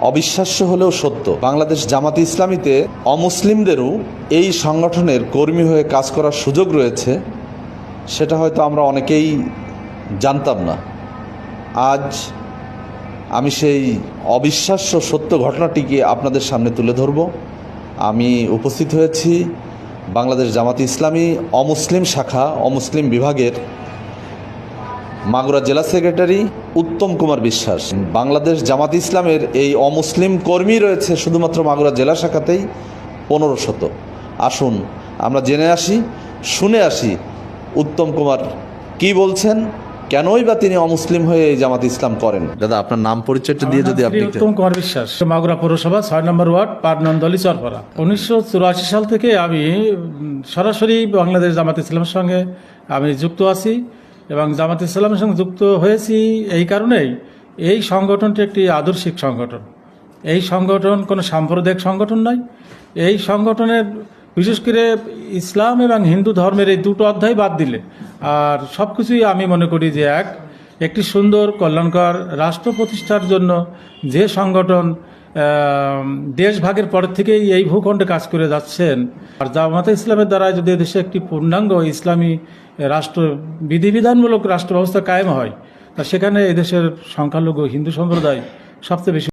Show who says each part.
Speaker 1: অবিশ্বাস্য হলেও সত্য, বাংলাদেশ জামাতে ইসলামীতে অমুসলিমদেরও এই সংগঠনের কর্মী হয়ে কাজ করার সুযোগ রয়েছে। সেটা হয়তো আমরা অনেকেই জানতাম না। আজ আমি সেই অবিশ্বাস্য সত্য ঘটনাটিকে আপনাদের সামনে তুলে ধরব। আমি উপস্থিত হয়েছি বাংলাদেশ জামাতে ইসলামী অমুসলিম শাখা অমুসলিম বিভাগের মাগুরা জেলা সেক্রেটারি উত্তম কুমার বিশ্বাস। বাংলাদেশ জামাতে ইসলামের এই অমুসলিম কর্মী রয়েছে শুধুমাত্র মাগুরা জেলা শাখাতেই 1500। আসুন আমরা জেনে আসি, শুনে আসি উত্তম কুমার কি বলছেন, কেনই বা তিনি অমুসলিম হয়ে এই জামাতে ইসলাম করেন। দাদা, আপনার নাম পরিচয়টা দিয়ে যদি আপনি।
Speaker 2: উত্তম কুমার বিশ্বাস, মাগুরা পৌরসভা 6 নম্বর ওয়ার্ড, পাটনন্দলি চরপাড়া। 1984 সাল থেকে আমি সরাসরি বাংলাদেশ জামাতে ইসলামের সঙ্গে আমি যুক্ত আছি এবং জামাতে ইসলামের সঙ্গে যুক্ত হয়েছি এই কারণেই, এই সংগঠনটি একটি আদর্শিক সংগঠন। এই সংগঠন কোনো সাম্প্রদায়িক সংগঠন নয়। এই সংগঠনের বিশেষ করে ইসলাম এবং হিন্দু ধর্মের এই দুটো অধ্যায় বাদ দিলে আর সব কিছুই আমি মনে করি যে একটি সুন্দর কল্যাণকর রাষ্ট্র প্রতিষ্ঠার জন্য যে সংগঠন দেশ ভাগের পর থেকেই এই ভূখণ্ডে কাজ করে যাচ্ছেন, আর জামাতে ইসলামের দ্বারা যদি দেশে একটি পূর্ণাঙ্গ ইসলামী রাষ্ট্র বিধিবিধানমূলক রাষ্ট্র ব্যবস্থা কায়েম হয়, তা সেখানে এদেশের সংখ্যালঘু হিন্দু সম্প্রদায় সবচেয়ে বেশি